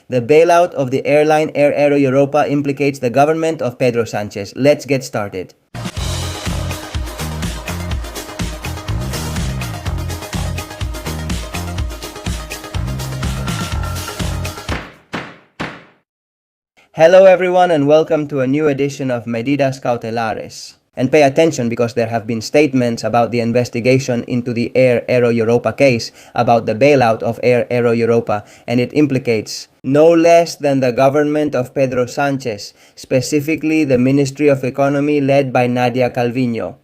The bailout of the airline Air Europa implicates the government of Pedro Sánchez. Let's get started. Hello everyone and welcome to a new edition of Medidas Cautelares. And pay attention because there have been statements about the investigation into the Air Europa case about the bailout of Air Europa, and it implicates no less than the government of Pedro Sánchez, specifically the Ministry of Economy led by Nadia Calviño.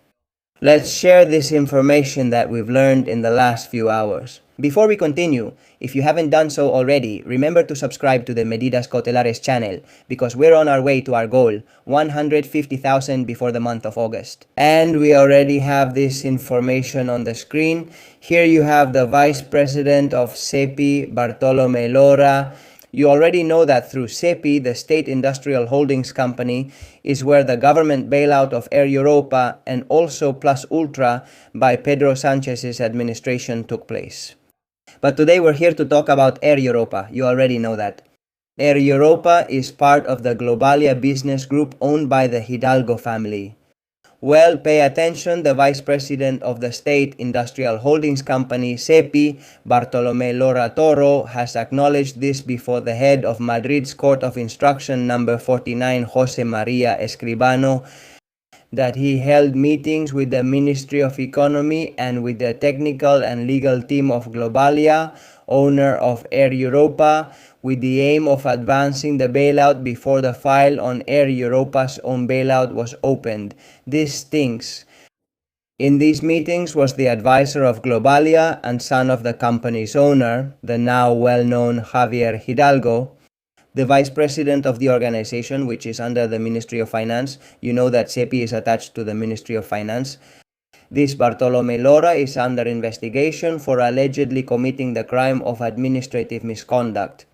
Let's share this information that we've learned in the last few hours. Before we continue, if you haven't done so already, remember to subscribe to the Medidas Cautelares channel because we're on our way to our goal, 150,000 before the month of August. And we already have this information on the screen. Here you have the Vice President of SEPI, Bartolomé Lora. You already know that through SEPI, the State Industrial Holdings Company, is where the government bailout of Air Europa and also Plus Ultra by Pedro Sánchez's administration took place. But today we're here to talk about Air Europa. You already know that. Air Europa is part of the Globalia business group owned by the Hidalgo family. Well, pay attention, the Vice President of the State Industrial Holdings Company, SEPI, Bartolomé Lora Toro, has acknowledged this before the head of Madrid's Court of Instruction number 49, José María Escribano, that he held meetings with the Ministry of Economy and with the technical and legal team of Globalia, owner of Air Europa, with the aim of advancing the bailout before the file on Air Europa's own bailout was opened. This stinks. In these meetings was the advisor of Globalia and son of the company's owner, the now well-known Javier Hidalgo, the vice president of the organization, which is under the Ministry of Finance. You know that SEPI is attached to the Ministry of Finance. This Bartolomé Lora is under investigation for allegedly committing the crime of administrative misconduct,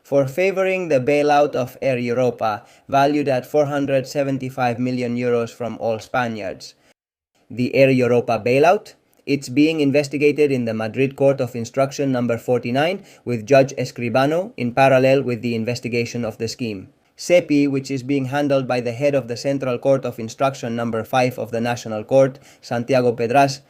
for favoring the bailout of Air Europa, valued at 475 million euros from all Spaniards. The Air Europa bailout? It's being investigated in the Madrid Court of Instruction number 49 with Judge Escribano in parallel with the investigation of the scheme. SEPI, which is being handled by the head of the Central Court of Instruction number 5 of the National Court, Santiago Pedras.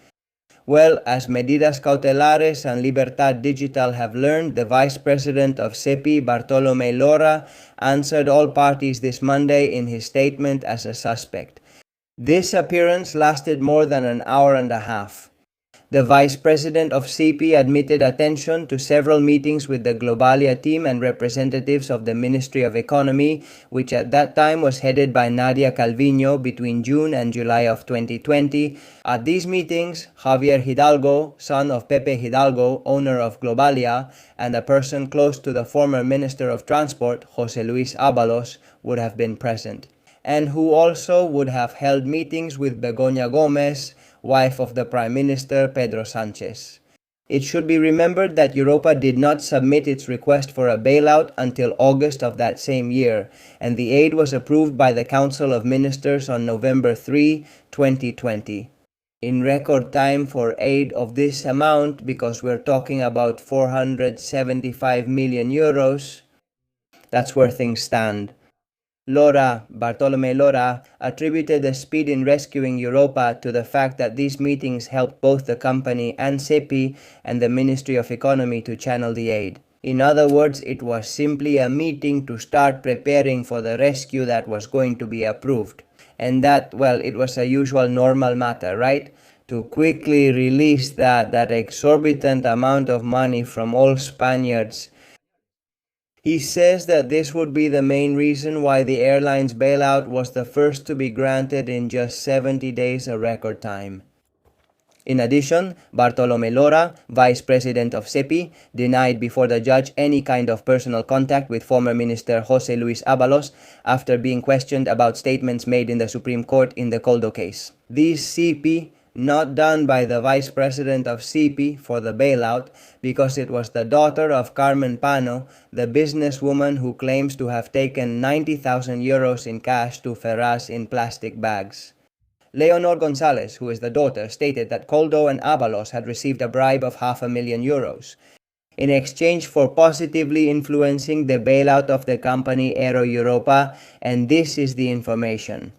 Well, as Medidas Cautelares and Libertad Digital have learned, the Vice President of SEPI, Bartolomé Lora, answered all parties this Monday in his statement as a suspect. This appearance lasted more than an hour and a half. The Vice President of SEPI admitted attention to several meetings with the Globalia team and representatives of the Ministry of Economy, which at that time was headed by Nadia Calviño between June and July of 2020. At these meetings, Javier Hidalgo, son of Pepe Hidalgo, owner of Globalia, and a person close to the former Minister of Transport, José Luis Ábalos, would have been present, and who also would have held meetings with Begoña Gómez, wife of the Prime Minister Pedro Sánchez. It should be remembered that Europa did not submit its request for a bailout until August of that same year, and the aid was approved by the Council of Ministers on November 3, 2020. In record time for aid of this amount, because we're talking about 475 million euros, that's where things stand. Bartolomé Lora, attributed the speed in rescuing Europa to the fact that these meetings helped both the company and SEPI and the Ministry of Economy to channel the aid. In other words, it was simply a meeting to start preparing for the rescue that was going to be approved. And that, well, it was a usual normal matter, right? To quickly release that exorbitant amount of money from all Spaniards. He says that this would be the main reason why the airline's bailout was the first to be granted in just 70 days, a record time. In addition, Bartolomé Lora, Vice President of SEPI, denied before the judge any kind of personal contact with former Minister José Luis Ábalos after being questioned about statements made in the Supreme Court in the Coldo case. These SEPI not done by the Vice President of SEPI for the bailout because it was the daughter of Carmen Pano, the businesswoman who claims to have taken 90,000 euros in cash to Ferraz in plastic bags. Leonor González, who is the daughter, stated that Coldo and Ábalos had received a bribe of €500,000. in exchange for positively influencing the bailout of the company Aero Europa, and this is the information.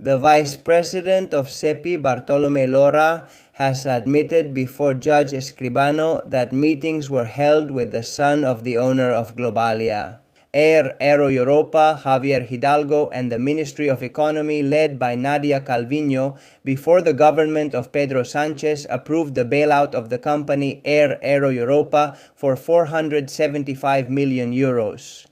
The Vice President of SEPI, Bartolome Lora, has admitted before Judge Escribano that meetings were held with the son of the owner of Globalia, Aero Europa, Javier Hidalgo, and the Ministry of Economy led by Nadia Calviño before the government of Pedro Sánchez approved the bailout of the company Aero Europa for 475 million euros.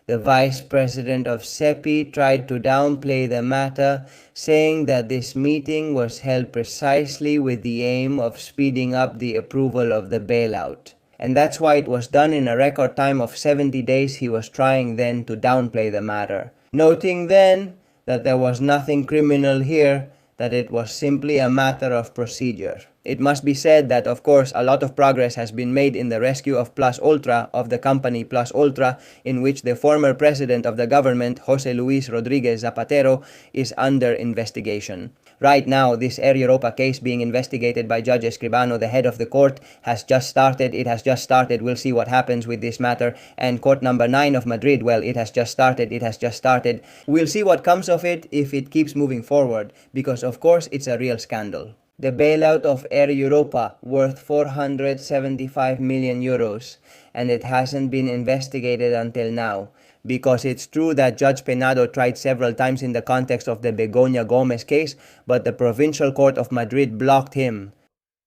The Vice President of SEPI tried to downplay the matter, saying that this meeting was held precisely with the aim of speeding up the approval of the bailout. And that's why it was done in a record time of 70 days. He was trying then to downplay the matter, noting then that there was nothing criminal here, that it was simply a matter of procedure. It must be said that, of course, a lot of progress has been made in the rescue of Plus Ultra, of the company Plus Ultra, in which the former president of the government, José Luis Rodríguez Zapatero, is under investigation. Right now, this Air Europa case being investigated by Judge Escribano, the head of the court, has just started. It has just started. We'll see what happens with this matter. And court number 9 of Madrid, well, it has just started. It has just started. We'll see what comes of it if it keeps moving forward, because of course it's a real scandal. The bailout of Air Europa, worth 475 million euros, and it hasn't been investigated until now. Because it's true that Judge Penado tried several times in the context of the Begoña Gómez case, but the Provincial Court of Madrid blocked him.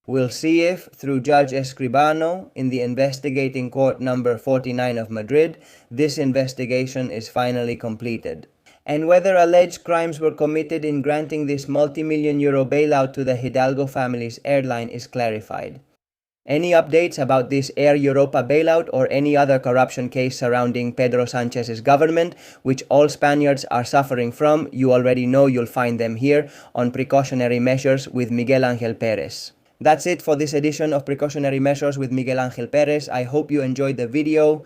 We'll see if, through Judge Escribano, in the investigating court number 49 of Madrid, this investigation is finally completed. And whether alleged crimes were committed in granting this multi-million euro bailout to the Hidalgo family's airline is clarified. Any updates about this Air Europa bailout or any other corruption case surrounding Pedro Sánchez's government, which all Spaniards are suffering from, you already know. You'll find them here on Precautionary Measures with Miguel Ángel Pérez. That's it for this edition of Precautionary Measures with Miguel Ángel Pérez. I hope you enjoyed the video.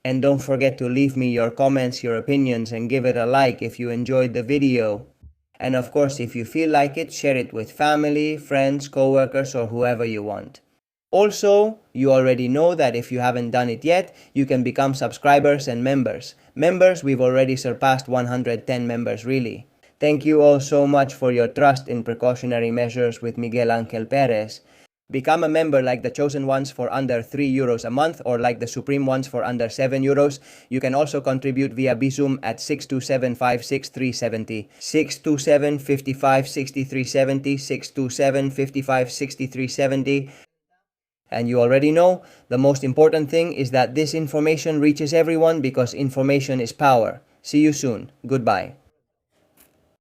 And don't forget to leave me your comments, your opinions, and give it a like if you enjoyed the video. And of course, if you feel like it, share it with family, friends, co-workers, or whoever you want. Also, you already know that if you haven't done it yet, you can become subscribers and members. Members, we've already surpassed 110 members, really. Thank you all so much for your trust in Precautionary Measures with Miguel Ángel Pérez. Become a member like the chosen ones for under 3 euros a month, or like the supreme ones for under 7 euros. You can also contribute via Bizum at 627-56370, 627-55-6370, 627-55-6370. And you already know, the most important thing is that this information reaches everyone, because information is power. See you soon. Goodbye.